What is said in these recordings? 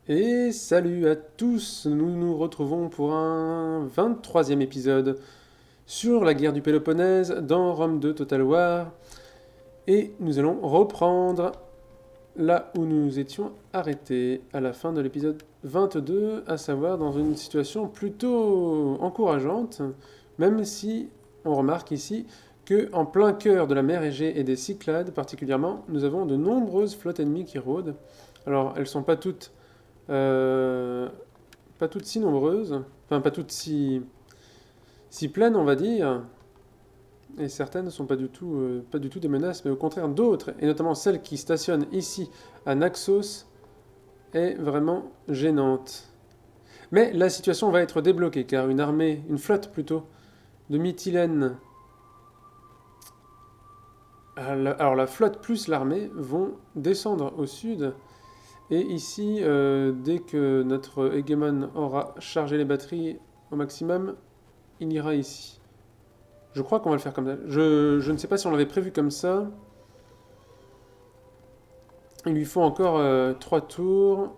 Et salut à tous, nous nous retrouvons pour un 23e épisode sur la guerre du Péloponnèse dans Rome 2 Total War. Et nous allons reprendre là où nous étions arrêtés à la fin de l'épisode 22, à savoir dans une situation plutôt encourageante, même si on remarque ici que en plein cœur de la mer Égée et des Cyclades particulièrement, nous avons de nombreuses flottes ennemies qui rôdent. Alors elles ne sont euh, pas toutes si nombreuses, enfin pas toutes si pleines on va dire, et certaines ne sont pas du tout des menaces, mais au contraire d'autres, et notamment celle qui stationne ici à Naxos, est vraiment gênante. Mais la situation va être débloquée, car une flotte plutôt, de Mytilène, alors la flotte plus l'armée vont descendre au sud. Et ici, dès que notre hégémon aura chargé les batteries au maximum, il ira ici. Je crois qu'on va le faire comme ça. Je ne sais pas si on l'avait prévu comme ça. Il lui faut encore 3 tours.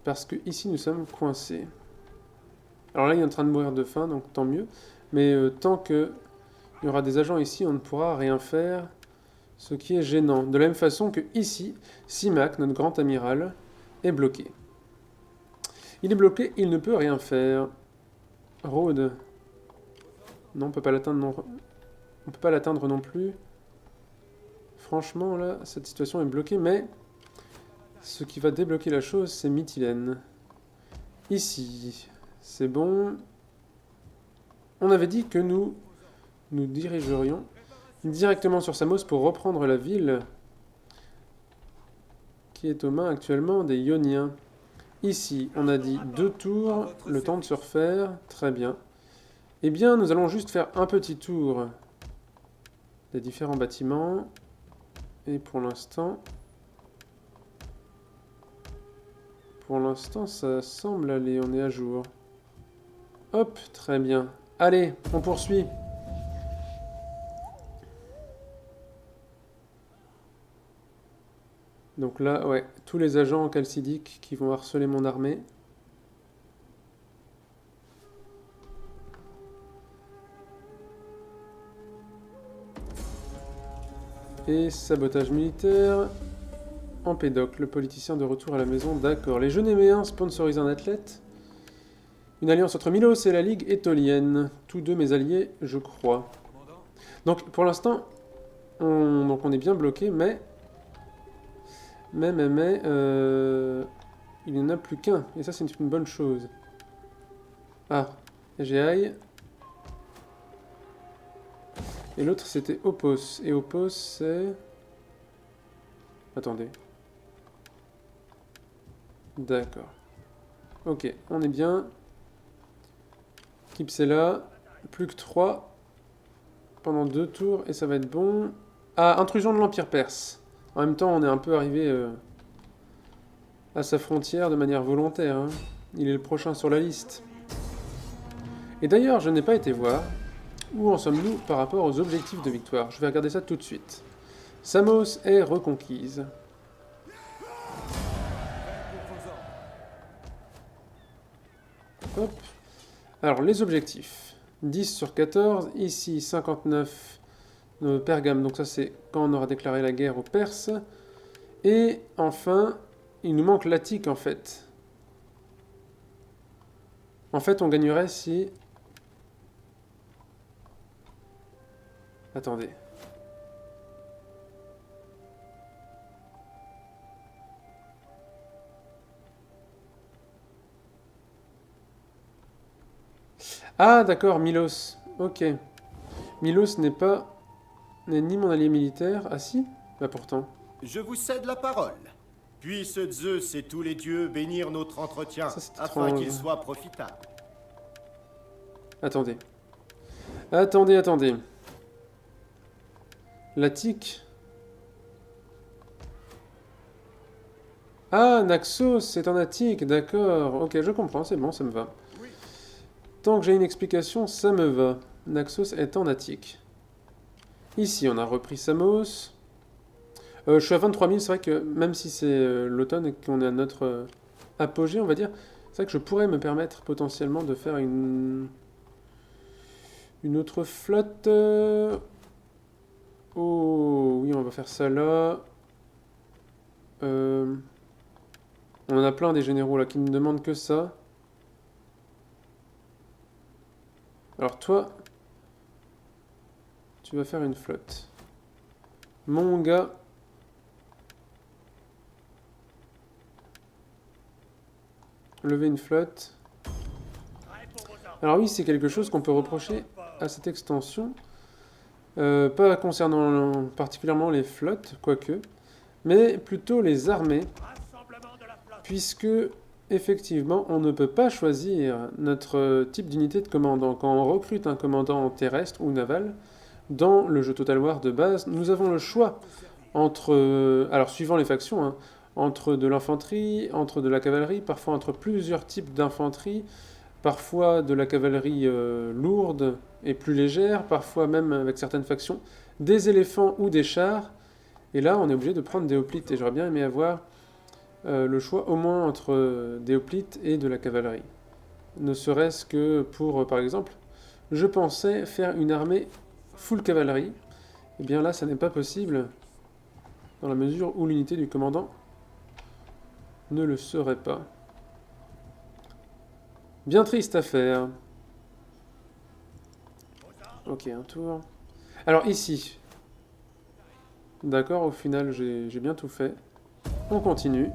Parce que ici, nous sommes coincés. Alors là, il est en train de mourir de faim, donc tant mieux. Mais tant qu'il y aura des agents ici, on ne pourra rien faire. Ce qui est gênant. De la même façon que ici, Simac, notre grand amiral, est bloqué. Il est bloqué, il ne peut rien faire. Rhodes. Non, on peut pas l'atteindre non. On peut pas l'atteindre non plus. Franchement, là, cette situation est bloquée, mais ce qui va débloquer la chose, c'est Mytilène. Ici, c'est bon. On avait dit que nous dirigerions directement sur Samos pour reprendre la ville qui est aux mains actuellement des Ioniens. Ici, on a dit 2 tours, le temps de se refaire, très bien. Eh bien, nous allons juste faire un petit tour des différents bâtiments. Et pour l'instant, ça semble aller, on est à jour. Hop, très bien. Allez, on poursuit. Donc là, ouais, tous les agents chalcidiques qui vont harceler mon armée. Et sabotage militaire. Empédocle, le politicien de retour à la maison, d'accord. Les Jeux Néméens sponsorisent un athlète. Une alliance entre Milos et la Ligue étolienne. Tous deux mes alliés, je crois. Donc pour l'instant, on est bien bloqué, mais il n'y en a plus qu'un. Et ça, c'est une bonne chose. Ah, GI. Et l'autre, c'était Opos. Et Opos, c'est... Attendez. D'accord. Ok, on est bien. Kipsela. Plus que 3 pendant 2 tours et ça va être bon. Ah, intrusion de l'Empire perse. En même temps, on est un peu arrivé à sa frontière de manière volontaire. Hein. Il est le prochain sur la liste. Et d'ailleurs, je n'ai pas été voir où en sommes-nous par rapport aux objectifs de victoire. Je vais regarder ça tout de suite. Samos est reconquise. Hop. Alors, les objectifs. 10 sur 14. Ici, 59 Pergame. Donc ça, c'est quand on aura déclaré la guerre aux Perses. Et enfin, il nous manque l'Attique, en fait. En fait, on gagnerait si... Attendez. Ah, d'accord, Milos. Ok. Milos n'est ni mon allié militaire. Ah si? Bah pourtant. Je vous cède la parole. Puisse Zeus et tous les dieux bénir notre entretien, Ça, c'est afin étrange. qu'il soit profitable. Attendez. Attendez. L'Attique. Ah, Naxos, c'est en Attique, d'accord. Ok, je comprends, c'est bon, ça me va. Tant que j'ai une explication, ça me va. Naxos est en Attique. Ici, on a repris Samos. Je suis à 23 000, c'est vrai que même si c'est l'automne et qu'on est à notre apogée, on va dire, c'est vrai que je pourrais me permettre potentiellement de faire une autre flotte. Oh oui, on va faire ça là. On en a plein des généraux là qui ne demandent que ça. Alors toi, tu vas faire une flotte. Mon gars. Lever une flotte. Alors oui, c'est quelque chose qu'on peut reprocher à cette extension. Pas concernant particulièrement les flottes, quoique, mais plutôt les armées, puisque effectivement on ne peut pas choisir notre type d'unité de commandant. Quand on recrute un commandant terrestre ou naval, dans le jeu Total War de base, nous avons le choix entre, alors suivant les factions, hein, entre de l'infanterie, entre de la cavalerie, parfois entre plusieurs types d'infanterie, parfois de la cavalerie lourde et plus légère, parfois même avec certaines factions, des éléphants ou des chars. Et là, on est obligé de prendre des hoplites. Et j'aurais bien aimé avoir le choix au moins entre des hoplites et de la cavalerie. Ne serait-ce que pour, par exemple, je pensais faire une armée full cavalerie. Et bien là, ça n'est pas possible, dans la mesure où l'unité du commandant ne le serait pas. Bien triste à faire. Ok, un tour. Alors ici. D'accord, au final, j'ai bien tout fait. On continue.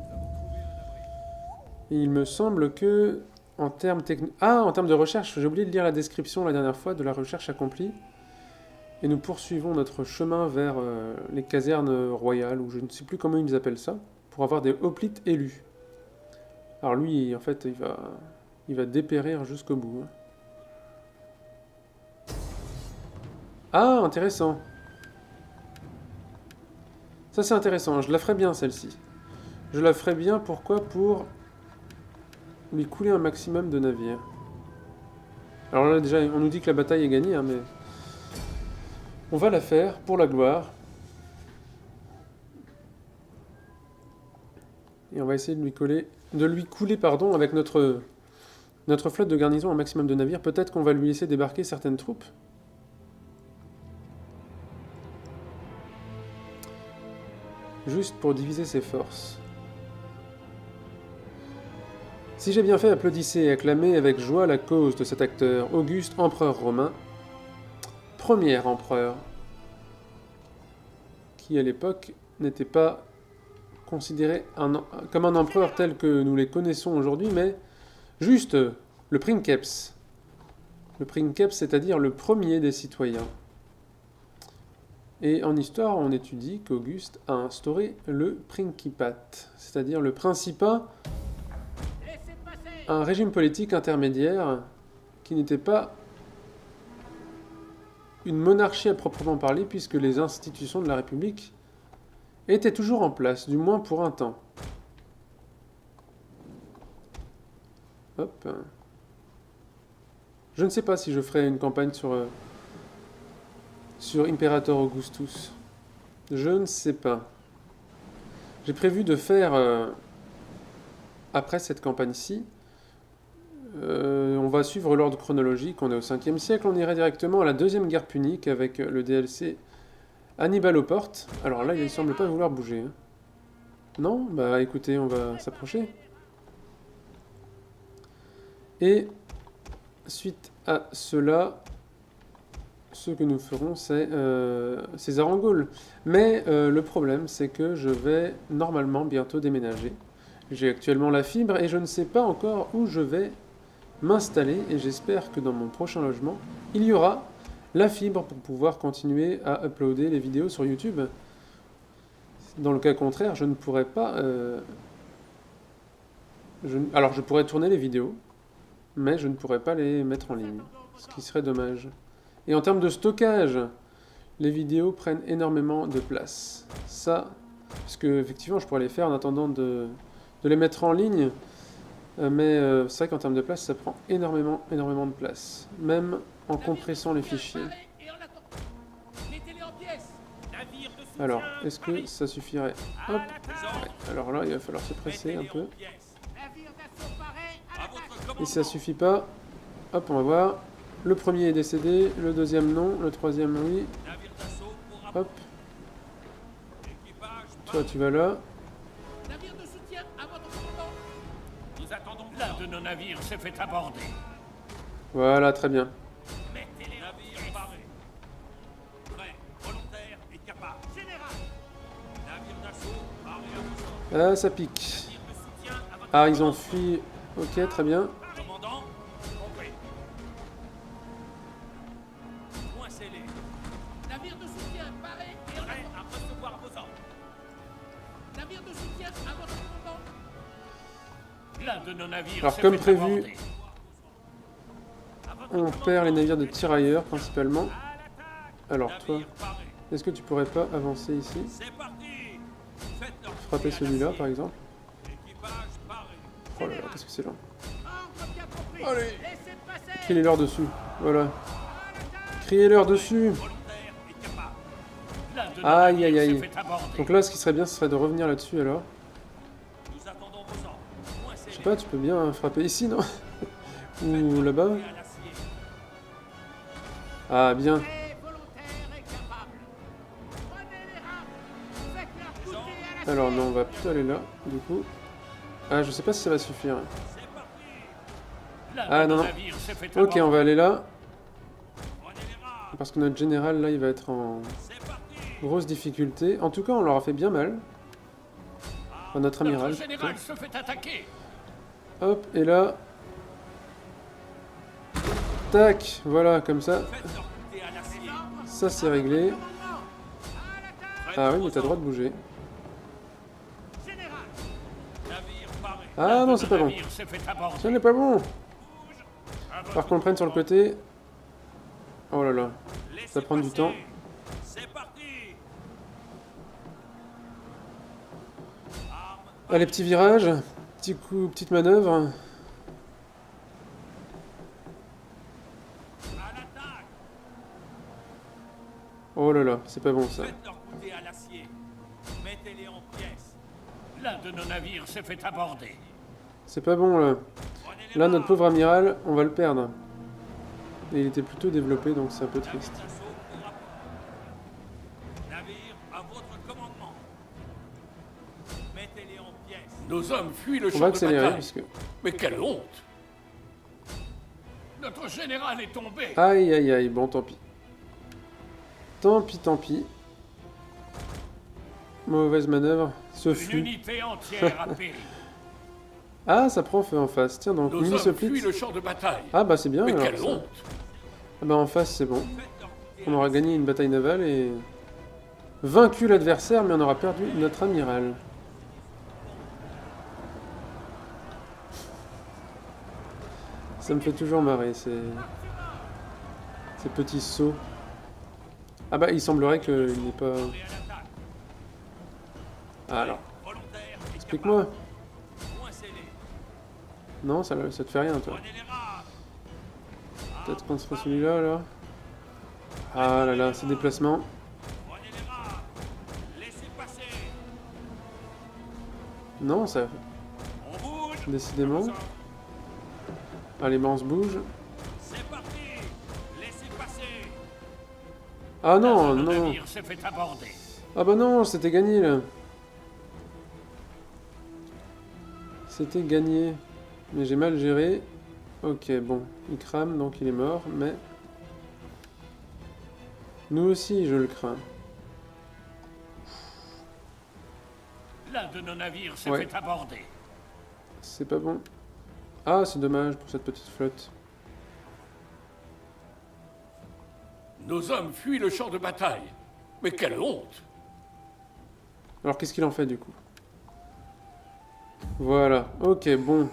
Et il me semble que, en termes en termes de recherche, j'ai oublié de lire la description la dernière fois de la recherche accomplie. Et nous poursuivons notre chemin vers les casernes royales, ou je ne sais plus comment ils appellent ça, pour avoir des hoplites élus. Alors lui, en fait, il va dépérir jusqu'au bout. Ah, intéressant. Ça, c'est intéressant. Je la ferai bien, celle-ci. Je la ferai bien, pourquoi? Pour lui couler un maximum de navires. Alors là, déjà, on nous dit que la bataille est gagnée, hein, mais... on va la faire pour la gloire. Et on va essayer de lui couler, pardon, avec notre flotte de garnison un maximum de navires. Peut-être qu'on va lui laisser débarquer certaines troupes. Juste pour diviser ses forces. Si j'ai bien fait, applaudissez et acclamez avec joie la cause de cet acteur, Auguste, empereur romain, premier empereur, qui à l'époque n'était pas considéré comme un empereur tel que nous les connaissons aujourd'hui, mais juste le princeps. Le princeps, c'est-à-dire le premier des citoyens. Et en histoire, on étudie qu'Auguste a instauré le principat, c'est-à-dire le principat, un régime politique intermédiaire qui n'était pas une monarchie à proprement parler, puisque les institutions de la République étaient toujours en place, du moins pour un temps. Hop. Je ne sais pas si je ferai une campagne sur Imperator Augustus. Je ne sais pas. J'ai prévu de faire, après cette campagne-ci, on va suivre l'ordre chronologique, on est au 5e siècle, on irait directement à la deuxième guerre punique avec le DLC Hannibal aux portes. Alors là, il ne semble pas vouloir bouger. Hein. Non? Bah écoutez, on va s'approcher. Et suite à cela, ce que nous ferons, c'est César en Gaule. Mais le problème, c'est que je vais normalement bientôt déménager. J'ai actuellement la fibre et je ne sais pas encore où je vais m'installer. Et j'espère que dans mon prochain logement, il y aura la fibre pour pouvoir continuer à uploader les vidéos sur YouTube. Dans le cas contraire, je ne pourrais pas... Alors, je pourrais tourner les vidéos, mais je ne pourrais pas les mettre en ligne, ce qui serait dommage. Et en termes de stockage, les vidéos prennent énormément de place. Ça, parce que effectivement, je pourrais les faire en attendant de les mettre en ligne, mais c'est vrai qu'en termes de place, ça prend énormément de place, même en compressant les fichiers. Alors, est-ce que ça suffirait? Hop. Ouais. Alors là, il va falloir se presser un peu. Et si ça suffit pas, hop, on va voir. Le premier est décédé, le deuxième non, le troisième oui. Hop. Toi, tu vas là. Navire de soutien à votre commandant. Nous attendons. L'un de nos navires s'est fait aborder. Voilà, très bien. Mettez les navires parés. Prêts, volontaires et capables. Général. Navire d'assaut paré à vos ordres. Ah, ça pique. Navire de soutien à votre Ah, ils ont commandement. fui. Ok, très bien. Commandant, compris. Point scellé. Navire de soutien paré et en Prêt avant. à recevoir vos ordres. Navire de soutien à votre commandant. L'un de nos navires Alors, s'est comme fait prévu, aborder. on perd les navires de tirailleurs, principalement. Alors, toi, Navire paré. est-ce que tu pourrais pas avancer ici? C'est parti. Faites leur Frapper couper à celui-là, l'acier. par exemple. Équipage paré. Oh là là, qu'est-ce que c'est là? Ordre bien compris. Allez. Laissez passer. Criez-leur dessus. Voilà. Criez-leur dessus. Volontaires et capables. L'un de nos Aïe, navires aïe, s'est aïe. fait aborder. Donc là, ce qui serait bien, ce serait de revenir là-dessus, alors. Nous attendons vos ordres. Point Je sais scellé. pas, tu peux bien frapper ici, non? Ou là-bas? À l'acier. Ah, bien. Prêts, volontaires et capables. Prenez les rames. Faites-leur goûter à la Alors non, on va plutôt aller là, du coup. Ah, je sais pas si ça va suffire. C'est parti. L'un Ah, de nos non, non. navires s'est fait Ok, aborder. on va aller là. Prenez les rames. Parce que notre général, là, il va être en C'est parti. grosse difficulté. En tout cas, on leur a fait bien mal. Enfin, notre amiral. Notre général se fait attaquer. Hop, et là... Tac, voilà, comme ça. Faites leur goûter à l'acier. Ça, c'est réglé. commandement. À l'attaque. Ah oui, mais t'as le droit de bouger. Général. Navire paré. Ah L'un non, de c'est nos pas bon. navires s'est fait aborder. Ça n'est pas bon. À votre Par contre, prenne sur le côté. Oh là là. Laissez Ça prend du passer. temps. C'est parti. Armes Allez, petit virage. Petit coup, petite manœuvre. à l'attaque. Oh là là, c'est pas bon ça. Faites leur goûter à l'acier. Mettez-les en pièces. L'un de nos navires s'est fait aborder. C'est pas bon là. Prenez les Là, rames. notre pauvre amiral, on va le perdre. Et il était plutôt développé, donc c'est un peu triste. Navire d'assaut au rapport. Navire à votre commandement. Mettez-les en pièces. Nos hommes fuient le On champ va de accélérer, bataille. parce que... Mais quelle honte! Notre général est tombé. Aïe, aïe, aïe, bon, tant pis. Tant pis, tant pis. Mauvaise manœuvre. Ce Une fut. unité entière a péri. Ah, ça prend feu en face. Tiens donc, Nos mini hommes soplite. fuient le champ de bataille. Ah bah c'est bien Mais alors quelle ça. honte! Ah bah en face c'est bon. Faites leur goûter On à aura gagné une bataille navale et... Vaincu l'adversaire, mais on aura perdu notre amiral. Ça me fait toujours marrer, ces petits sauts. Ah bah il semblerait qu'il n'ait pas... l'attaque. Ah alors, Volontaires et explique-moi. capables. Point scellé. Non, ça te fait rien toi. Prenez les rames. Peut-être qu'on se fait celui-là, là. Ah là là, ces déplacements. Prenez les rames. Laissez passer. Non, ça... On bouge. Décidément. Allez, bah on se bouge. C'est parti. Laissez passer. Ah non, L'un de nos non. navires s'est fait aborder. Ah bah non, c'était gagné là. C'était gagné. Mais j'ai mal géré. Ok, bon. Il crame, donc il est mort, mais... Nous aussi, je le crains. L'un de nos navires s'est Ouais. fait aborder. C'est pas bon. Ah, c'est dommage pour cette petite flotte. Nos hommes fuient le champ de bataille. Mais quelle honte! Alors, qu'est-ce qu'il en fait, du coup? Voilà. Ok, bon.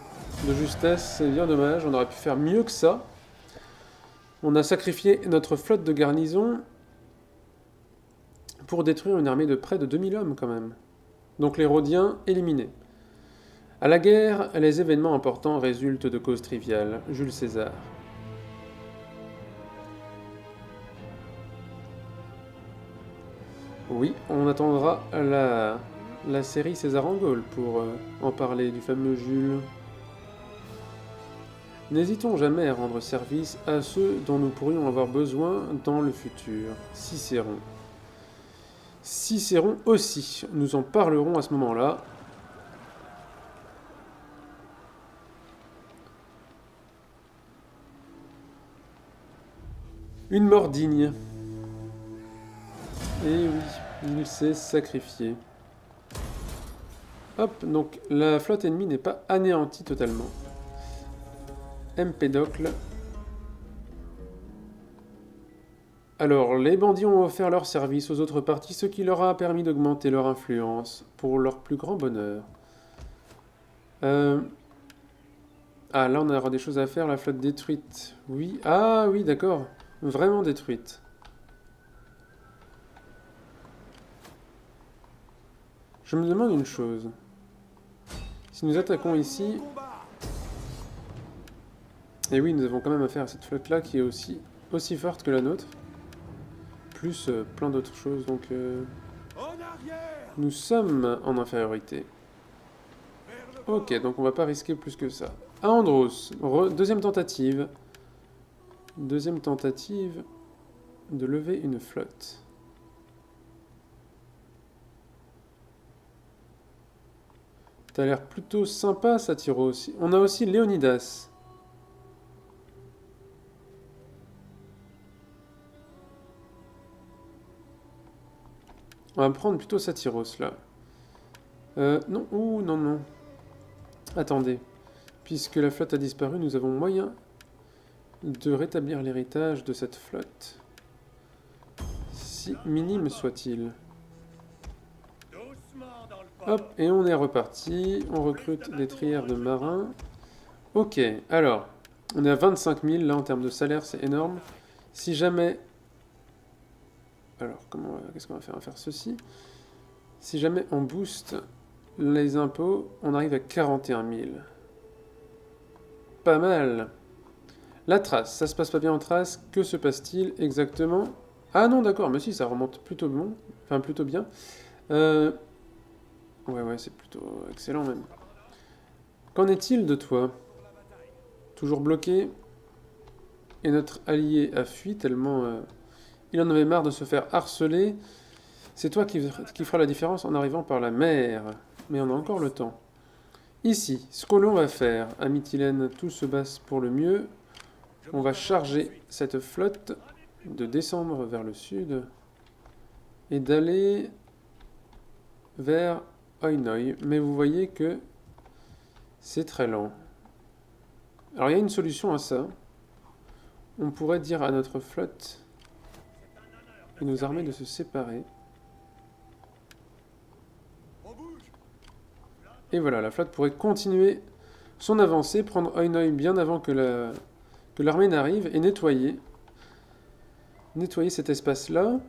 De justesse, c'est bien dommage. On aurait pu faire mieux que ça. On a sacrifié notre flotte de garnison pour détruire une armée de près de 2000 hommes, quand même. Donc les Rhodiens éliminés. À la guerre, les événements importants résultent de causes triviales. Jules César. Oui. Oui, on attendra la série César en Gaule pour en parler du fameux Jules. N'hésitons jamais à rendre service à ceux dont nous pourrions avoir besoin dans le futur. Cicéron. Cicéron aussi, nous en parlerons à ce moment-là. Une mort digne. Et oui, il s'est sacrifié. Hop, donc la flotte ennemie n'est pas anéantie totalement. Empédocle. Alors, les bandits ont offert leur service aux autres parties, ce qui leur a permis d'augmenter leur influence, pour leur plus grand bonheur. Ah, là on aura des choses à faire, la flotte détruite. Oui, ah oui, d'accord. Vraiment détruite. Je me demande une chose. Si nous attaquons ici... Et oui, nous avons quand même affaire à cette flotte-là qui est aussi forte que la nôtre. Plus plein d'autres choses, donc... Nous sommes en infériorité. Ok, donc on va pas risquer plus que ça. Andros, deuxième tentative. Deuxième tentative de lever une flotte. T'as l'air plutôt sympa, Satyros. On a aussi Léonidas. On va prendre plutôt Satyros, là. Non, ouh, non, non. Attendez. Puisque la flotte a disparu, nous avons moyen de rétablir l'héritage de cette flotte. Si minime soit-il. Hop, et on est reparti. On recrute des trières de marins. Ok, alors, on est à 25 000, là, en termes de salaire, c'est énorme. Si jamais... Alors, qu'est-ce qu'on va faire? On va faire ceci. Si jamais on booste les impôts, on arrive à 41 000. Pas mal. La trace, ça se passe pas bien en trace. Que se passe-t-il exactement? Ah non, d'accord, mais si, ça remonte plutôt bon. Enfin, plutôt bien. Ouais, c'est plutôt excellent même. Qu'en est-il de toi? Toujours bloqué. Et notre allié a fui tellement... il en avait marre de se faire harceler. C'est toi qui fera la différence en arrivant par la mer. Mais on a encore le temps. Ici, ce que l'on va faire, à Mytilène, tout se passe pour le mieux. On va charger cette flotte de descendre vers le sud et d'aller vers Oinoi. Mais vous voyez que c'est très lent. Alors il y a une solution à ça. On pourrait dire à notre flotte et nos armées de se séparer. Et voilà, la flotte pourrait continuer son avancée, prendre Oinoi bien avant que l'armée n'arrive et nettoyer cet espace-là.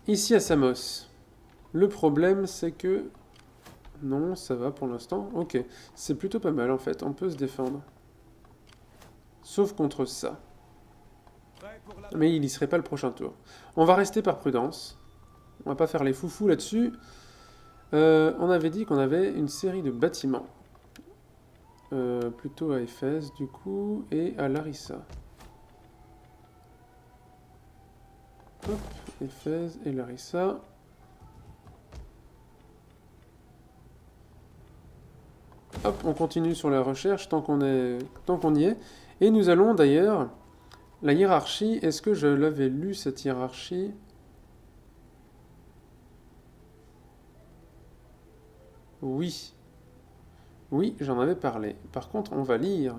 Ici à Samos. Le problème, c'est que... Non, ça va pour l'instant. Ok, c'est plutôt pas mal en fait, on peut se défendre. Sauf contre ça. Mais il y serait pas le prochain tour. On va rester par prudence. On va pas faire les foufous là-dessus. On avait dit qu'on avait une série de bâtiments. Plutôt à Éphèse du coup, et à Larissa. Hop, Éphèse et Larissa. Hop, on continue sur la recherche tant qu'on y est. Et nous allons d'ailleurs... La hiérarchie, est-ce que je l'avais lu cette hiérarchie? Oui. Oui, j'en avais parlé. Par contre, on va lire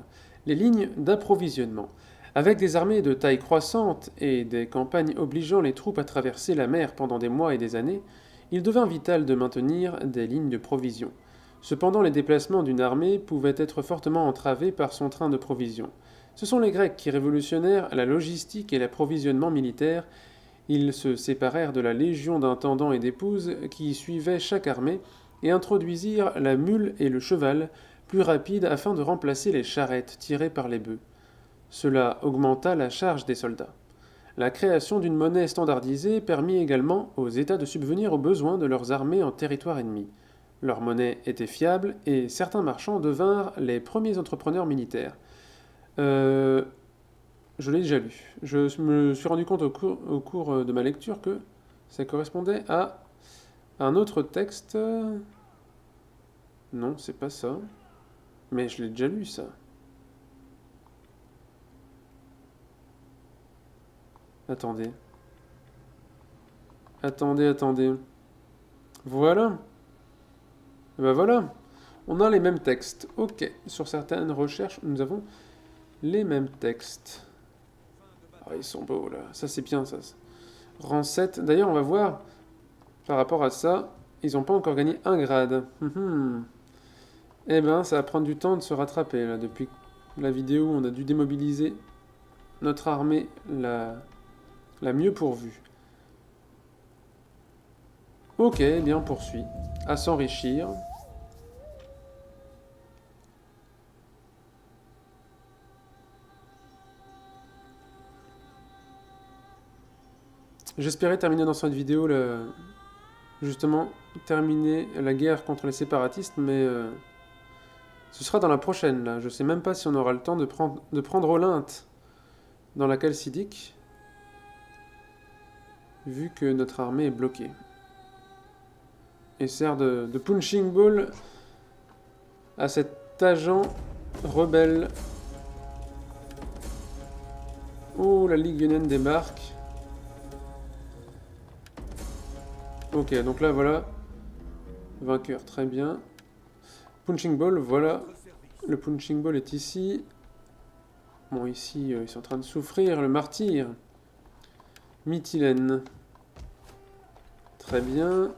les lignes d'approvisionnement. Avec des armées de taille croissante et des campagnes obligeant les troupes à traverser la mer pendant des mois et des années, il devint vital de maintenir des lignes de provisions. Cependant, les déplacements d'une armée pouvaient être fortement entravés par son train de provisions. Ce sont les Grecs qui révolutionnèrent la logistique et l'approvisionnement militaire. Ils se séparèrent de la légion d'intendants et d'épouses qui suivaient chaque armée et introduisirent la mule et le cheval plus rapides afin de remplacer les charrettes tirées par les bœufs. Cela augmenta la charge des soldats. La création d'une monnaie standardisée permit également aux États de subvenir aux besoins de leurs armées en territoire ennemi. Leur monnaie était fiable et certains marchands devinrent les premiers entrepreneurs militaires. Je l'ai déjà lu. Je me suis rendu compte au cours de ma lecture que ça correspondait à un autre texte. Non, c'est pas ça. Mais je l'ai déjà lu, ça. Attendez. Attendez. Voilà. Ben voilà. On a les mêmes textes. Ok. Sur certaines recherches, nous avons les mêmes textes. Ah, ils sont beaux, là. Ça, c'est bien, ça. Rang 7. D'ailleurs, on va voir, par rapport à ça, ils n'ont pas encore gagné un grade. Eh ben, ça va prendre du temps de se rattraper, là. Depuis la vidéo, on a dû démobiliser notre armée la mieux pourvue. Ok, eh bien, on poursuit. À s'enrichir. J'espérais terminer dans cette vidéo, justement, terminer la guerre contre les séparatistes, mais ce sera dans la prochaine, là. Je sais même pas si on aura le temps de prendre Olympe dans la Chalcidique, vu que notre armée est bloquée. Et sert de punching ball à cet agent rebelle. Oh, la Ligue Unienne débarque. Ok, donc là, voilà. Vainqueur, très bien. Punching ball, voilà. Le punching ball est ici. Bon, ici, ils sont en train de souffrir, le martyr. Mytilène. Très bien.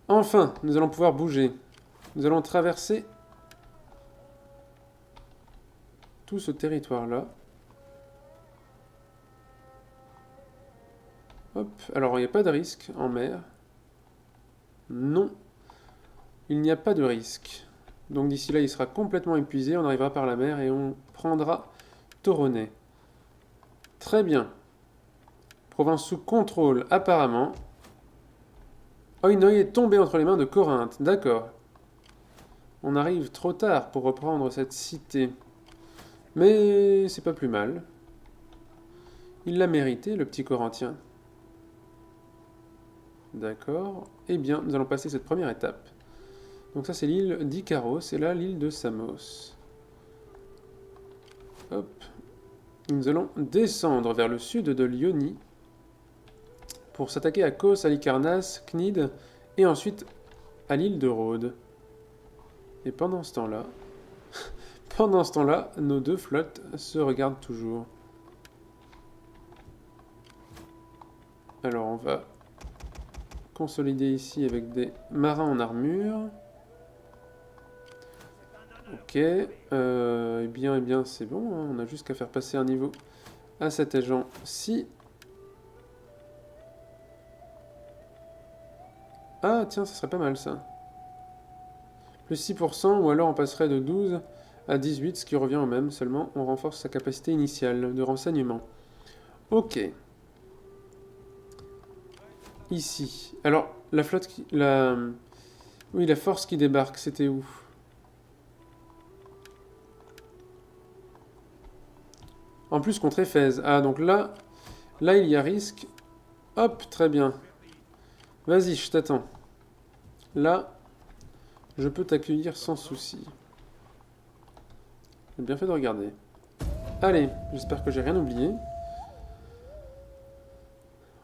Enfin, nous allons pouvoir bouger. Nous allons traverser tout ce territoire-là. Hop, alors il n'y a pas de risque en mer. Non, il n'y a pas de risque. Donc d'ici là, il sera complètement épuisé, on arrivera par la mer et on prendra Toronnet. Très bien. Province sous contrôle, apparemment. Oinoï est tombé entre les mains de Corinthe, d'accord. On arrive trop tard pour reprendre cette cité. Mais c'est pas plus mal. Il l'a mérité, le petit Corinthien. D'accord. Eh bien, nous allons passer cette première étape. Donc ça, c'est l'île d'Icaros, et là, l'île de Samos. Hop. Nous allons descendre vers le sud de Lyonie pour s'attaquer à Kos, Halicarnasse, Cnide, et ensuite à l'île de Rhodes. Et pendant ce temps-là, nos deux flottes se regardent toujours. Alors, on va consolider ici avec des marins en armure. Ok. Eh bien, c'est bon. Hein. On a juste qu'à faire passer un niveau à cet agent-ci. Ah, tiens, ça serait pas mal, ça. Plus 6%, ou alors on passerait de 12 à 18, ce qui revient au même. Seulement, on renforce sa capacité initiale de renseignement. Ok. Ici. Alors, la flotte qui... Oui, la force qui débarque, c'était où? En plus contre Éphèse. Ah, donc là, il y a risque. Hop, très bien. Vas-y, je t'attends. Là, je peux t'accueillir sans souci. J'ai bien fait de regarder. Allez, j'espère que j'ai rien oublié.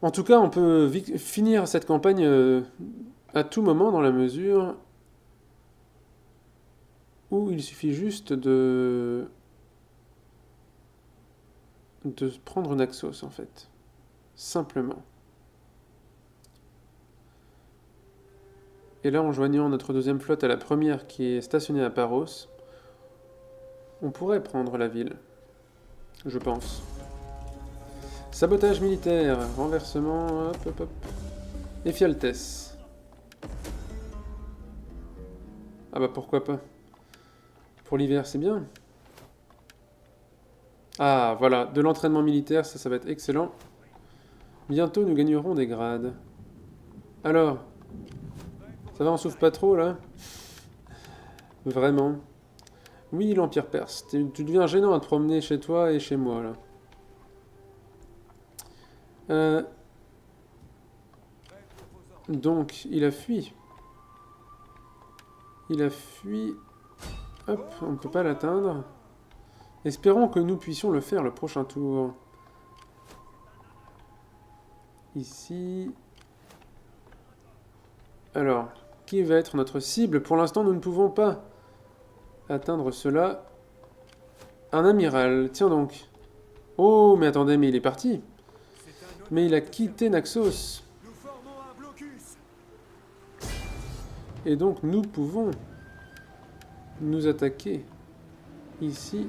En tout cas, on peut finir cette campagne à tout moment dans la mesure où il suffit juste de prendre Naxos, en fait. Simplement. Et là, en joignant notre deuxième flotte à la première qui est stationnée à Paros, on pourrait prendre la ville. Je pense. Sabotage militaire, renversement, hop. Ephialtès. Ah bah pourquoi pas. Pour l'hiver, c'est bien. Ah, voilà, de l'entraînement militaire, ça va être excellent. Bientôt, nous gagnerons des grades. Alors, ça va, on souffre pas trop, là? Vraiment. Oui, l'Empire perse. Tu deviens gênant à te promener chez toi et chez moi, là. Donc, il a fui. Il a fui. Hop, on ne peut pas l'atteindre. Espérons que nous puissions le faire le prochain tour. Ici. Alors, qui va être notre cible? Pour l'instant, nous ne pouvons pas atteindre cela. Un amiral, tiens donc. Oh, mais attendez, mais il est parti. Mais il a quitté Naxos. Nous formons un blocus. Et donc, nous pouvons nous attaquer ici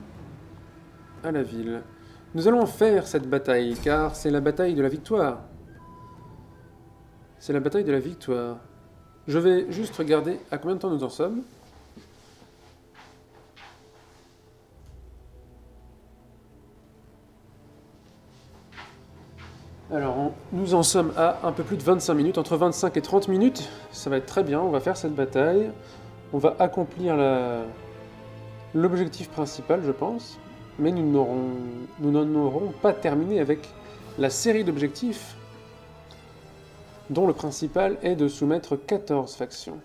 à la ville. Nous allons faire cette bataille, car c'est la bataille de la victoire. C'est la bataille de la victoire. Je vais juste regarder à combien de temps nous en sommes. Alors, nous en sommes à un peu plus de 25 minutes, entre 25 et 30 minutes. Ça va être très bien, on va faire cette bataille. On va accomplir l'objectif principal, je pense. Mais nous n'en aurons pas terminé avec la série d'objectifs, dont le principal est de soumettre 14 factions.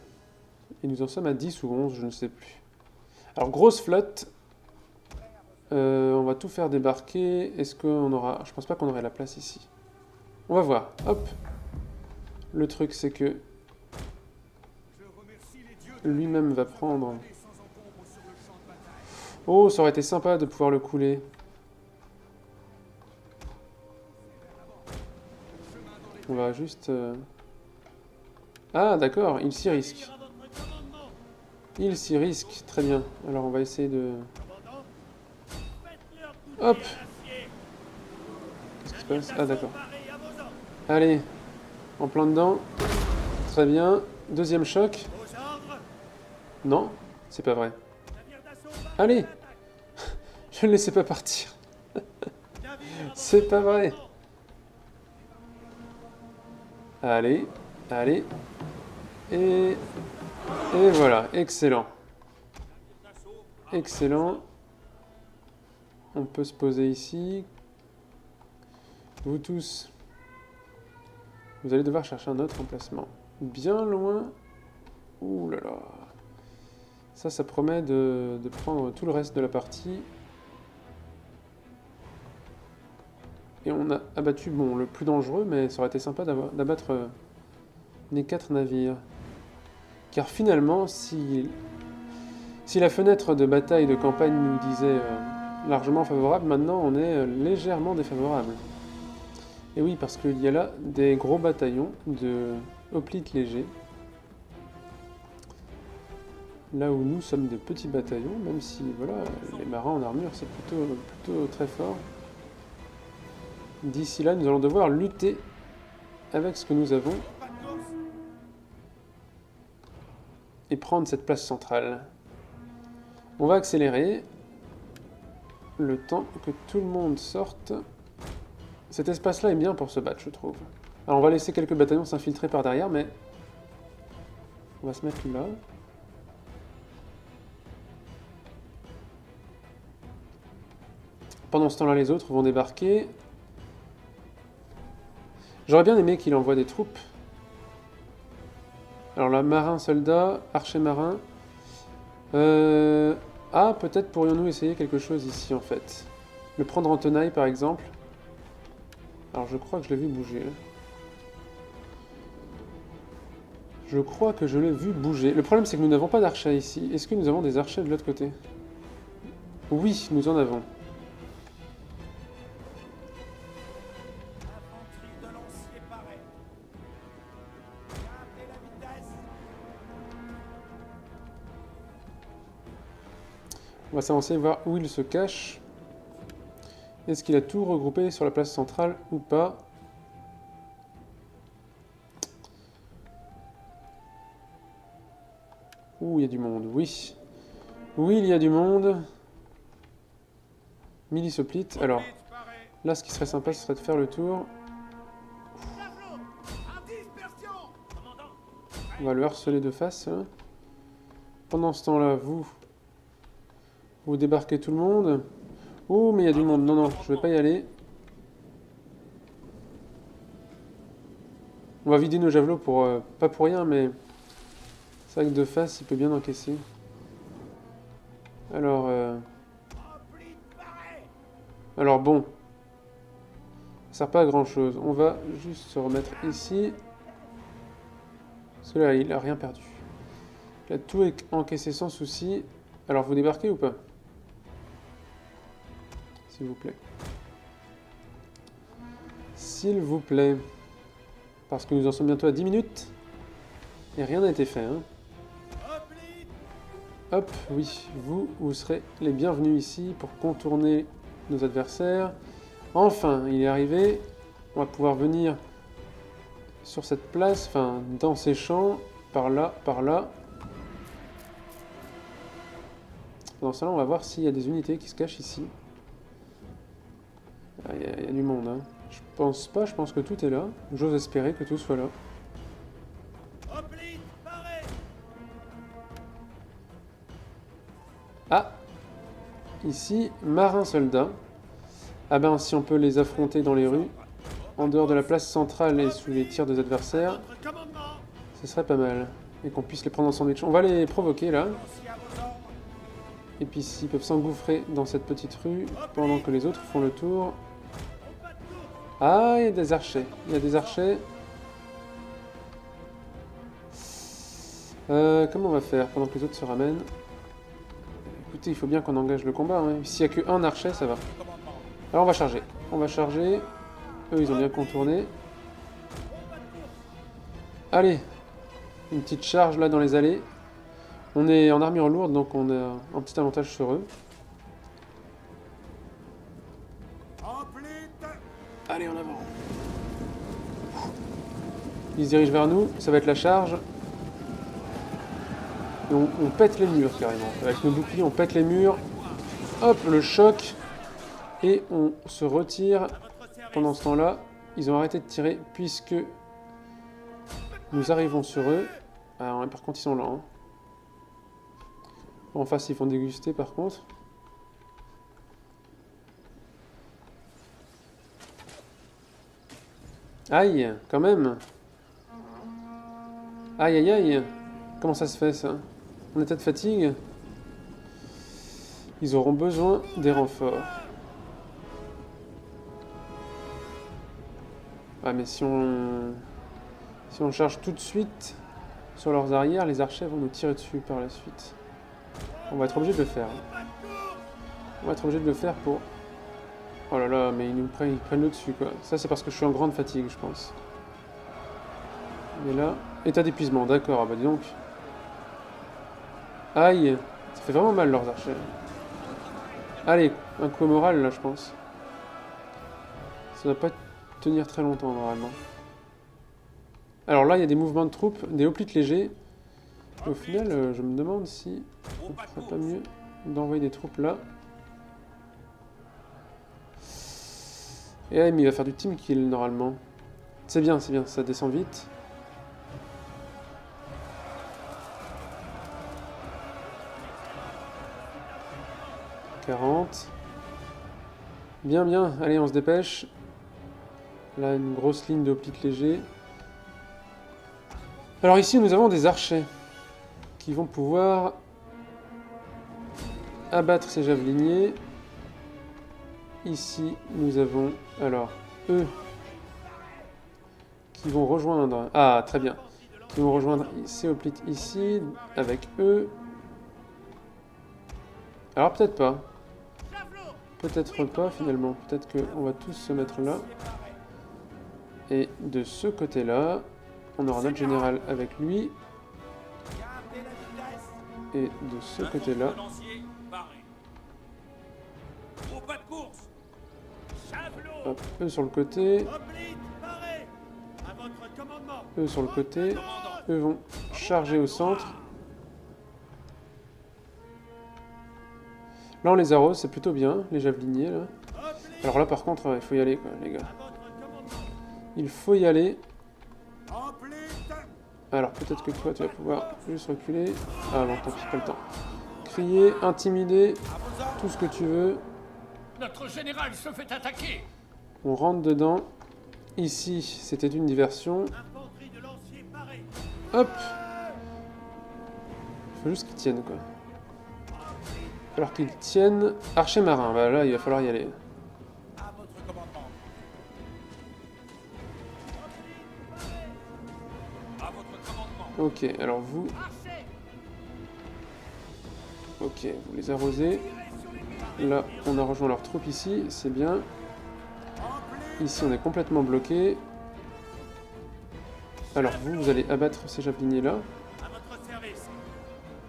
Et nous en sommes à 10 ou 11, je ne sais plus. Alors, grosse flotte. On va tout faire débarquer. Est-ce qu'on aura... Je pense pas qu'on aurait la place ici. On va voir. Hop. Le truc, c'est que lui-même va prendre... Oh, ça aurait été sympa de pouvoir le couler. On va juste... Ah, d'accord, il s'y risque. Il s'y risque, très bien. Alors, on va essayer de... Hop. Qu'est-ce qui se passe? Ah, d'accord. Allez, en plein dedans. Très bien. Deuxième choc. Non, c'est pas vrai. Allez. Je ne laissais pas partir. C'est pas vrai. Allez, allez. Et voilà, excellent. Excellent. On peut se poser ici. Vous tous, vous allez devoir chercher un autre emplacement. Bien loin. Ouh là là. Ça promet de prendre tout le reste de la partie. Et on a abattu, bon, le plus dangereux, mais ça aurait été sympa d'abattre les 4 navires. Car finalement, si la fenêtre de bataille de campagne nous disait largement favorable, maintenant on est légèrement défavorable. Et oui, parce qu'il y a là des gros bataillons de hoplites légers. Là où nous sommes de petits bataillons, même si voilà, les marins en armure c'est plutôt très fort. D'ici là, nous allons devoir lutter avec ce que nous avons et prendre cette place centrale. On va accélérer le temps que tout le monde sorte. Cet espace-là est bien pour se battre, je trouve. Alors on va laisser quelques bataillons s'infiltrer par derrière, mais on va se mettre là. Pendant ce temps-là, les autres vont débarquer. J'aurais bien aimé qu'il envoie des troupes. Alors là, marin, soldat, archer marin. Ah, peut-être pourrions-nous essayer quelque chose ici, en fait. Le prendre en tenaille, par exemple. Alors, je crois que je l'ai vu bouger. Je crois que je l'ai vu bouger. Le problème, c'est que nous n'avons pas d'archers ici. Est-ce que nous avons des archers de l'autre côté? Oui, nous en avons. On va s'avancer voir où il se cache. Est-ce qu'il a tout regroupé sur la place centrale ou pas? Ouh, il y a du monde, oui. Oui, il y a du monde. Milice hoplite. Alors, là, ce qui serait sympa, ce serait de faire le tour. Javelot, en dispersion. Commandant, On va le harceler de face. Hein. Pendant ce temps-là, vous débarquez tout le monde. Oh, mais il y a du monde. Non, non, je vais pas y aller. On va vider nos javelots pour... pas pour rien, mais... C'est vrai que de face, il peut bien encaisser. Alors... Hoplite paraît. Alors bon. Ça sert pas à grand chose. On va juste se remettre ici. Parce que là, il a rien perdu. Il a tout encaissé sans souci. Alors, vous débarquez ou pas? S'il vous plaît. S'il vous plaît. Parce que nous en sommes bientôt à 10 minutes. Et rien n'a été fait, hein. Hoplite. Hop, oui, vous serez les bienvenus ici pour contourner nos adversaires. Enfin, il est arrivé. On va pouvoir venir sur cette place, enfin, dans ces champs, par là, par là. Dans ce là, on va voir s'il y a des unités qui se cachent ici. Ah, il y a du monde, hein. Je pense pas, je pense que tout est là. J'ose espérer que tout soit là. Hoplite paraît. Ah! Ici, marin-soldat. Ah ben, si on peut les affronter dans les rues, en dehors de la place centrale et sous les tirs des adversaires, Votre commandement. ce serait pas mal. Et qu'on puisse les prendre en sandwich. On va les provoquer, là. Aussi à vos ordres. Et puis s'ils peuvent s'engouffrer dans cette petite rue, pendant que les autres font le tour... Ah, il y a des archers. Il y a des archers. Comment on va faire pendant que les autres se ramènent? Écoutez, il faut bien qu'on engage le combat. Hein. S'il n'y a qu'un archer, ça va. Alors on va charger. On va charger. Eux, ils ont bien contourné. Allez. Une petite charge là dans les allées. On est en armure lourde, donc on a un petit avantage sur eux. Hoplite. Allez, en avant. Ils se dirigent vers nous. Ça va être la charge. Et on pète les murs, carrément. Avec nos boucliers, on pète les murs. Hop, le choc. Et on se retire. Pendant ce temps-là, ils ont arrêté de tirer, puisque nous arrivons sur eux. Alors, par contre, ils sont lents. Hein. En face, ils vont déguster, par contre. Aïe, quand même. Aïe, aïe, aïe. Comment ça se fait, ça? En état de fatigue? Ils auront besoin des renforts. Ah, mais si on charge tout de suite sur leurs arrières, les archers vont nous tirer dessus par la suite. On va être obligé de le faire. On va être obligé de le faire pour... Oh là là, mais ils prennent le dessus, quoi. Ça, c'est parce que je suis en grande fatigue, je pense. Mais là... État d'épuisement, d'accord, ah bah dis donc. Aïe, ça fait vraiment mal, leurs archers. Allez, un coup au moral, là, je pense. Ça va pas tenir très longtemps, normalement. Alors là, il y a des mouvements de troupes, des hoplites légers. Et au final, je me demande si... ce serait pas mieux d'envoyer des troupes là. Et là, mais il va faire du team kill, normalement. C'est bien, ça descend vite. Bien, bien. Allez, on se dépêche. Là, une grosse ligne de hoplites légers. Alors ici, nous avons des archers qui vont pouvoir abattre ces javeliniers. Ici, nous avons alors eux qui vont rejoindre... Ah, très bien. Qui vont rejoindre ces hoplites ici avec eux. Alors peut-être pas. Peut-être pas finalement. Peut-être qu'on va tous se mettre là. Et de ce côté-là, on aura notre général avec lui. Et de ce côté-là... Hop, eux sur le côté. Eux sur le côté. Eux vont charger au centre. Là, on les arrose, c'est plutôt bien, les javeliniers, là. Alors là, par contre, il faut y aller, quoi, les gars. Il faut y aller. Alors, peut-être que toi, tu vas pouvoir juste reculer. Ah non, tant pis, pas le temps. Crier, intimider, tout ce que tu veux. Notre général se fait attaquer. On rentre dedans. Ici, c'était une diversion. Hop! Il faut juste qu'ils tiennent, quoi. Il va falloir qu'ils tiennent. Archer marin, bah là, il va falloir y aller. Ok, alors vous... Ok, vous les arrosez. Là, on a rejoint leur troupe ici, c'est bien. Ici, on est complètement bloqué. Alors vous, vous allez abattre ces javeliniers-là.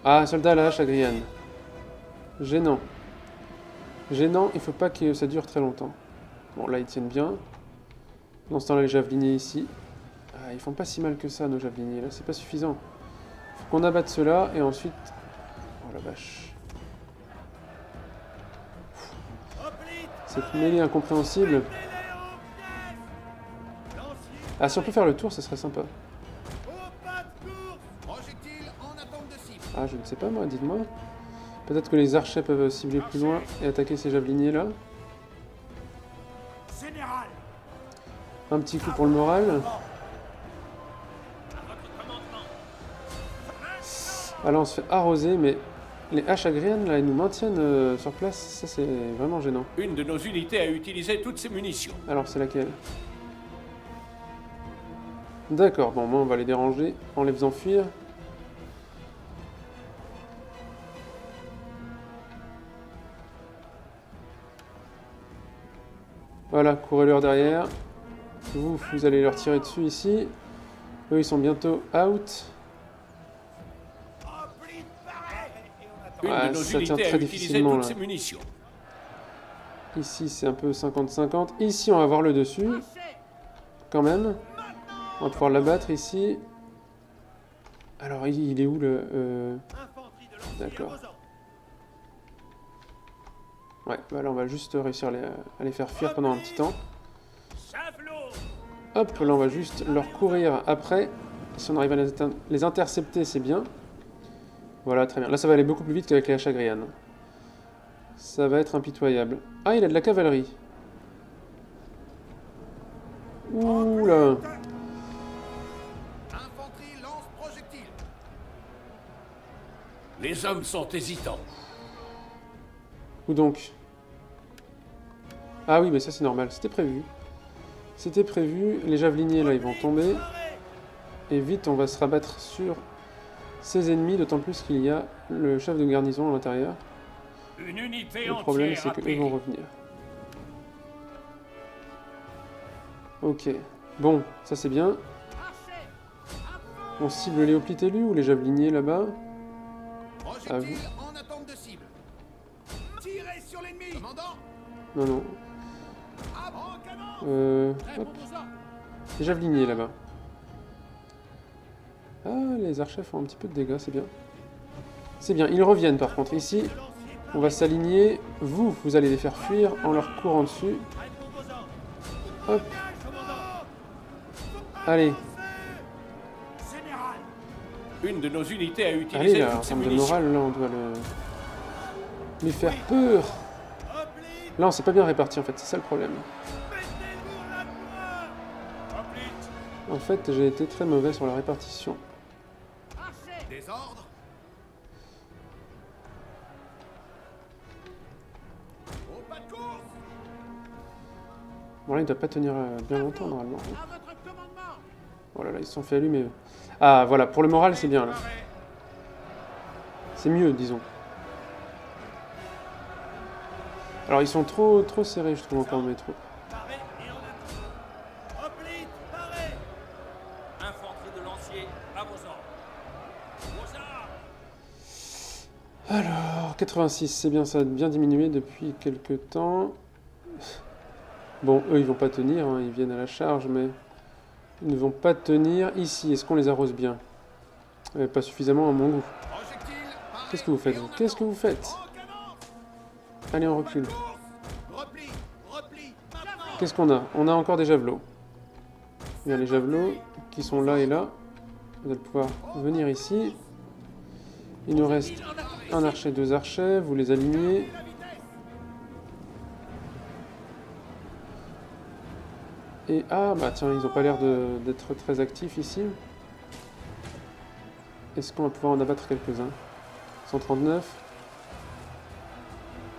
Ah, soldat à la hache à Griane. Gênant. Gênant, il faut pas que ça dure très longtemps. Bon, là, ils tiennent bien. Dans ce temps-là, les javeliniers ici. Ah, ils font pas si mal que ça, nos javeliniers. Là, c'est pas suffisant. Faut qu'on abatte ceux-là, et ensuite... Oh la vache. Cette mêlée incompréhensible. Ah, si on peut faire le tour, ça serait sympa. Ah, je ne sais pas, moi, dites-moi. Peut-être que les archers peuvent cibler plus loin et attaquer ces javeliniers-là. Un petit coup pour le moral. Ah là, on se fait arroser, mais les haches à Griane, là, ils nous maintiennent sur place. Ça, c'est vraiment gênant. Une de nos unités a utilisé toutes ses munitions. Alors, c'est laquelle? D'accord, bon, moi, on va les déranger en les faisant fuir. Voilà, courez-leur derrière. Vous allez leur tirer dessus ici. Eux, ils sont bientôt out. Ouais, ça tient très difficilement, là. Ici, c'est un peu 50-50. Ici, on va avoir le dessus. Quand même. On va pouvoir l'abattre ici. Alors, il est où, le... D'accord. Ouais, voilà, on va juste réussir à les faire fuir pendant un petit temps. Hop, là, on va juste leur courir après. Si on arrive à les intercepter, c'est bien. Voilà, très bien. Là, ça va aller beaucoup plus vite qu'avec les haches à Griane. Ça va être impitoyable. Ah, il a de la cavalerie. Ouh là. Les hommes sont hésitants. Où donc? Ah oui, mais ça c'est normal, c'était prévu. C'était prévu, les javeliniers là ils vont tomber. Et vite on va se rabattre sur ces ennemis, d'autant plus qu'il y a le chef de garnison à l'intérieur. Le problème c'est qu'eux vont revenir. Ok, bon, ça c'est bien. On cible les hoplites élus ou les javeliniers là-bas? À vous. Non, non. Hop. Les javeliniers là-bas. Ah, les archers font un petit peu de dégâts, c'est bien. C'est bien, ils reviennent par contre. Ici, on va s'aligner. Vous allez les faire fuir en leur courant dessus. Hop. Allez. Une de nos unités a utilisé Allez là, en termes de morale, là, on doit lui faire peur. Là, on s'est pas bien réparti, en fait, c'est ça le problème. En fait, j'ai été très mauvais sur la répartition. Bon, là, il doit pas tenir bien longtemps, normalement. Oh là là, ils se sont fait allumer. Ah, voilà, pour le moral, c'est bien, là. C'est mieux, disons. Alors, ils sont trop serrés, je trouve, encore, mes troupes. Alors, 86, c'est bien, ça a bien diminué depuis quelques temps. Bon, eux, ils vont pas tenir, hein, ils viennent à la charge, mais... Ils ne vont pas tenir. Ici, est-ce qu'on les arrose bien? Pas suffisamment à mon goût. Qu'est-ce que vous faites, vous? Qu'est-ce que vous faites? Allez, on recule. Repli, repli, maintenant. Qu'est-ce qu'on a? On a encore des javelots. Il y a les javelots qui sont là et là. Vous allez pouvoir venir ici. Il nous reste un archer, 2 archers. Vous les alignez. Et ah, bah tiens, ils ont pas l'air d'être très actifs ici. Est-ce qu'on va pouvoir en abattre quelques-uns? 139.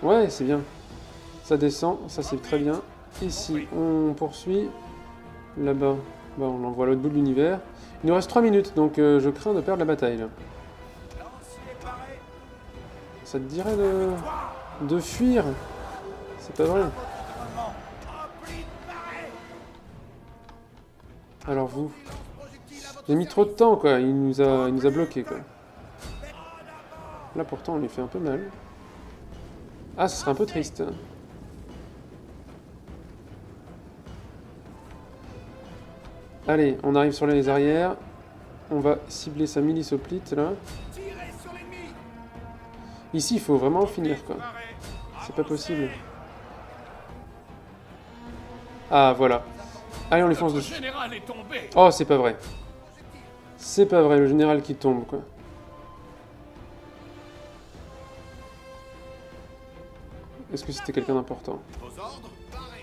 Ouais, c'est bien. Ça descend, ça c'est très bien. Ici, on poursuit. Là-bas, bah, on envoie l'autre bout de l'univers. Il nous reste 3 minutes, donc je crains de perdre la bataille. Là. Ça te dirait de fuir? C'est pas vrai. Alors vous... J'ai mis trop de temps, quoi. Il nous a bloqué, quoi. Là, pourtant, on lui fait un peu mal. Ah, ce serait un peu triste. Allez, on arrive sur les arrières. On va cibler sa milice hoplite, là. Ici, il faut vraiment finir, quoi. C'est pas possible. Ah, voilà. Allez, on les fonce dessus. Oh, c'est pas vrai. C'est pas vrai, le général qui tombe, quoi. Est-ce que c'était quelqu'un d'important?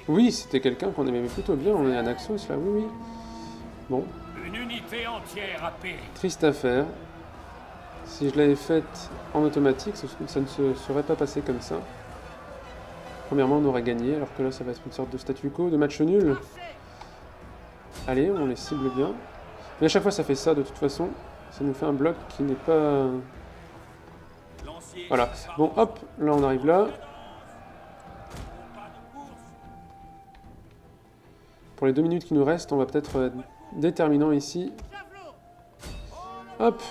Oui, c'était quelqu'un qu'on aimait plutôt bien. On est à Naxos, là, oui, oui. Bon. Une unité entière a péri. Triste affaire. Si je l'avais faite en automatique, ça ne se serait pas passé comme ça. Premièrement, on aurait gagné, alors que là, ça va être une sorte de statu quo, de match nul. Allez, on les cible bien. Mais à chaque fois, ça fait ça, de toute façon. Ça nous fait un bloc qui n'est pas... Voilà. Bon, hop, là, on arrive là. Pour les 2 minutes qui nous restent, on va peut-être être déterminant ici. Hop.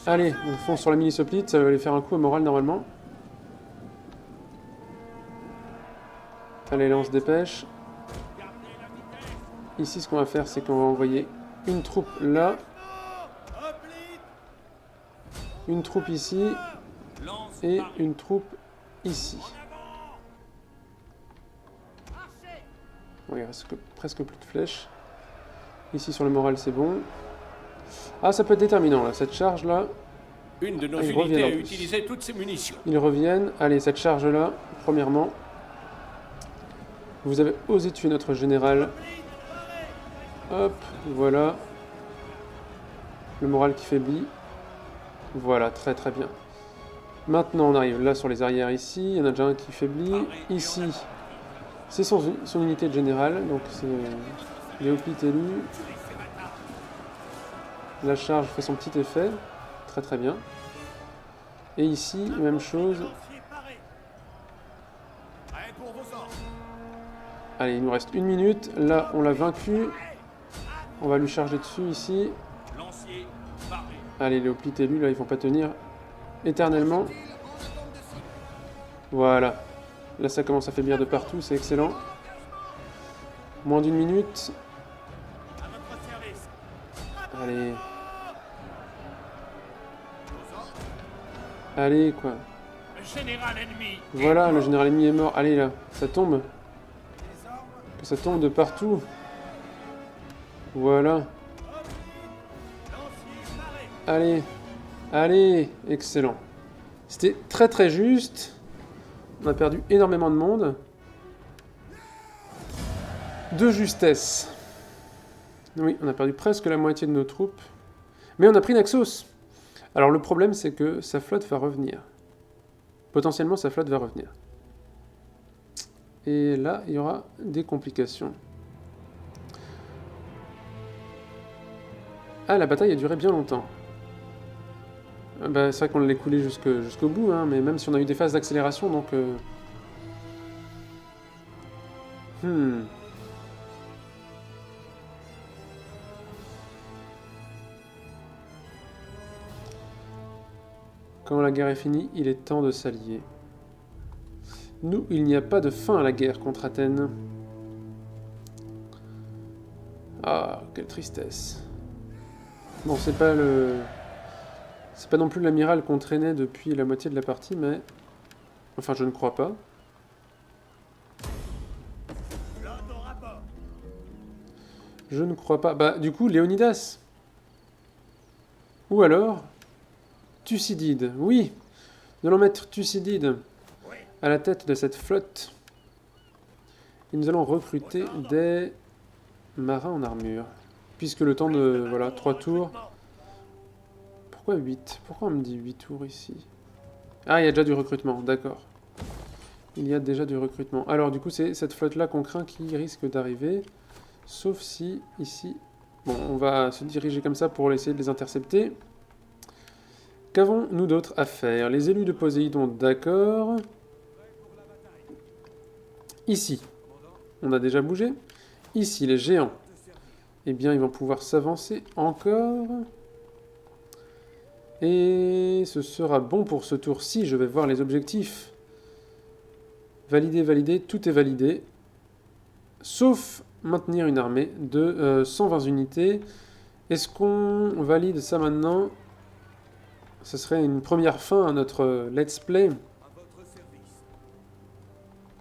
Allez, on fonce sur la milice hoplite, ça va lui faire un coup au moral normalement. Allez, là on se dépêche. Ici, ce qu'on va faire, c'est qu'on va envoyer une troupe là. Une troupe ici. Et une troupe ici. Bon, il reste presque plus de flèches. Ici, sur le moral, c'est bon. Ah, ça peut être déterminant, là. Cette charge-là... Une de nos unités a utilisé toutes ses munitions. Ils reviennent. Allez, cette charge-là, premièrement. Vous avez osé tuer notre général. Hop, voilà. Le moral qui faiblit. Voilà, très très bien. Maintenant, on arrive là sur les arrières ici. Il y en a déjà un qui faiblit. Ici, c'est son unité de général. Donc, c'est les hoplites élus. La charge fait son petit effet. Très très bien. Et ici, même chose. Allez, il nous reste 1 minute. Là, on l'a vaincu. On va lui charger dessus ici. Allez, les hoplites élus, là, ils vont pas tenir éternellement. Voilà. Là, ça commence à faiblir de partout, c'est excellent. Moins d'1 minute. Allez. Allez, quoi. Voilà, le général ennemi est mort. Allez, là, ça tombe. Que ça tombe de partout. Voilà. Allez. Allez. Excellent. C'était très très juste. On a perdu énormément de monde. De justesse. Oui, on a perdu presque la moitié de nos troupes. Mais on a pris Naxos. Alors le problème, c'est que sa flotte va revenir. Potentiellement, sa flotte va revenir. Et là, il y aura des complications. Ah, la bataille a duré bien longtemps. Bah, c'est vrai qu'on l'a écoulé jusqu'au bout, hein, mais même si on a eu des phases d'accélération, donc... Quand la guerre est finie, il est temps de s'allier. Nous, il n'y a pas de fin à la guerre contre Athènes. Ah, quelle tristesse. Bon, c'est pas non plus l'amiral qu'on traînait depuis la moitié de la partie, mais Enfin, je ne crois pas. Je ne crois pas. Bah, du coup, Léonidas. Ou alors, Thucydide. Oui, nous allons mettre Thucydide à la tête de cette flotte. Et nous allons recruter des marins en armure. Puisque le temps de... Voilà, 3 tours. Pourquoi 8? Pourquoi on me dit 8 tours ici? Ah, il y a déjà du recrutement, d'accord. Il y a déjà du recrutement. Alors, du coup, c'est cette flotte-là qu'on craint qui risque d'arriver. Sauf si, ici... Bon, on va se diriger comme ça pour essayer de les intercepter. Qu'avons-nous d'autre à faire? Les élus de Poséidon, d'accord. Ici, on a déjà bougé. Ici, les géants. Eh bien, ils vont pouvoir s'avancer encore. Et ce sera bon pour ce tour-ci. Je vais voir les objectifs. Valider, valider, tout est validé. Sauf maintenir une armée de 120 unités. Est-ce qu'on valide ça maintenant? Ce serait une première fin à notre let's play.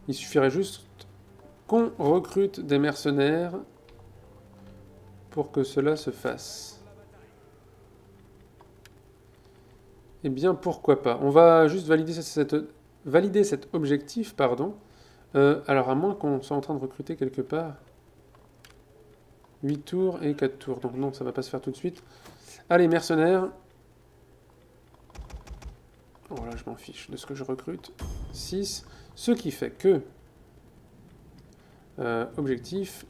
Il suffirait juste qu'on recrute des mercenaires pour que cela se fasse. Eh bien, pourquoi pas. On va juste valider cet objectif, pardon. Alors, à moins qu'on soit en train de recruter quelque part. 8 tours et 4 tours. Donc non, ça va pas se faire tout de suite. Allez, mercenaires. Voilà, je m'en fiche de ce que je recrute. 6. Ce qui fait que... objectif...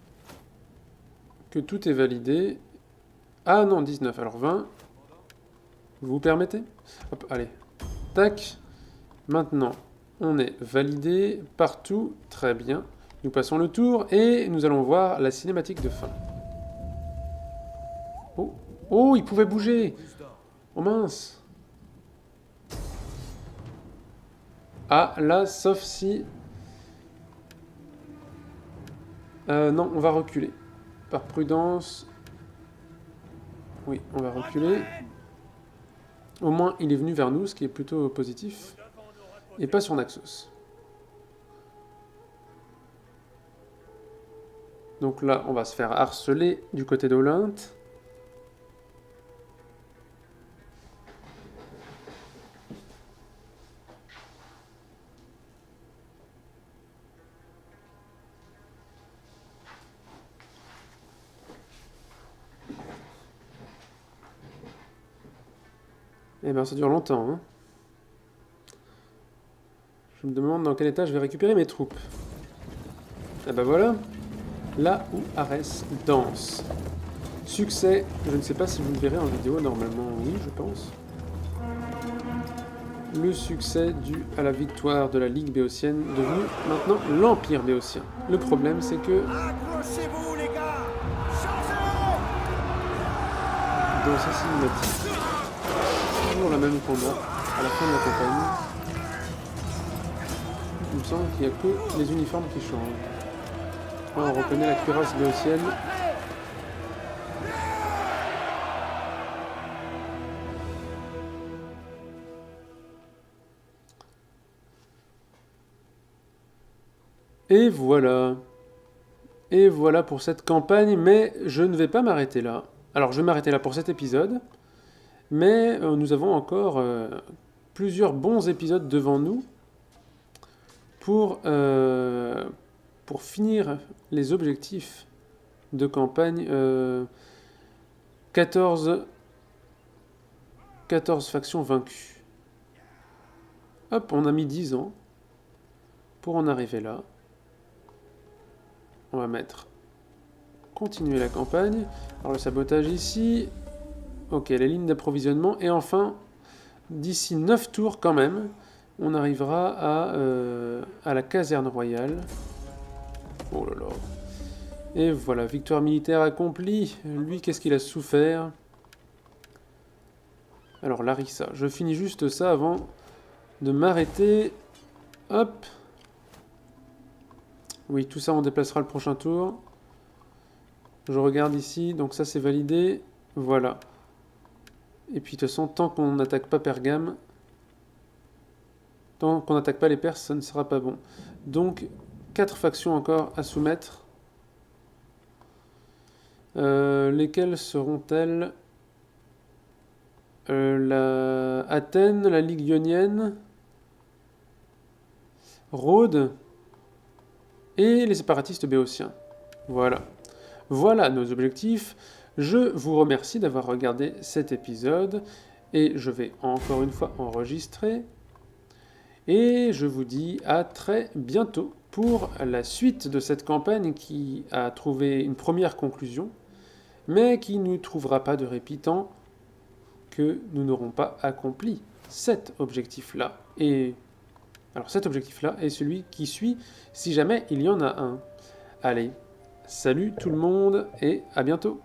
que tout est validé. Ah non, 19. Alors 20. Vous vous permettez? Hop, allez. Tac. Maintenant, on est validé partout. Très bien. Nous passons le tour et nous allons voir la cinématique de fin. Oh, oh, il pouvait bouger. Oh mince. Ah, là, sauf si... non, on va reculer. Par prudence. Oui, on va reculer. Au moins, il est venu vers nous, ce qui est plutôt positif. Et pas sur Naxos. Donc là, on va se faire harceler du côté d'Olynte. Eh bien, ça dure longtemps, hein. Je me demande dans quel état je vais récupérer mes troupes. Ah bah voilà. Là où Arès danse. Succès. Je ne sais pas si vous le verrez en vidéo. Normalement, oui, je pense. Le succès dû à la victoire de la Ligue béotienne, devenue maintenant l'Empire béotien. Le problème, c'est que... Accrochez-vous, les gars! Chargez! Dans sa cinématique, c'est toujours la même combat à la fin de la campagne. Il me semble qu'il n'y a que les uniformes qui changent. Là, on reconnaît la cuirasse béotienne. Et voilà. Et voilà pour cette campagne, mais je ne vais pas m'arrêter là. Alors, je vais m'arrêter là pour cet épisode, mais nous avons encore plusieurs bons épisodes devant nous pour finir les objectifs de campagne. 14 factions vaincues. Hop, on a mis 10 ans pour en arriver là. On va mettre continuer la campagne. Alors le sabotage ici. Ok, les lignes d'approvisionnement. Et enfin, d'ici 9 tours quand même, on arrivera à la caserne royale. Oh là là. Et voilà, victoire militaire accomplie. Lui, qu'est-ce qu'il a souffert? Alors Larissa, je finis juste ça avant de m'arrêter. Hop. Oui, tout ça on déplacera le prochain tour. Je regarde ici, donc ça c'est validé. Voilà. Et puis de toute façon, tant qu'on n'attaque pas Pergame, Tant qu'on n'attaque pas les Perses, ça ne sera pas bon. Donc, 4 factions encore à soumettre. Lesquelles seront-elles? La Athènes, la Ligue ionienne, Rhodes et les séparatistes béotiens. Voilà. Voilà nos objectifs. Je vous remercie d'avoir regardé cet épisode et je vais encore une fois enregistrer. Et je vous dis à très bientôt pour la suite de cette campagne qui a trouvé une première conclusion, mais qui ne trouvera pas de répit tant que nous n'aurons pas accompli cet objectif-là. Et alors cet objectif-là est celui qui suit, si jamais il y en a un. Allez, salut tout le monde et à bientôt.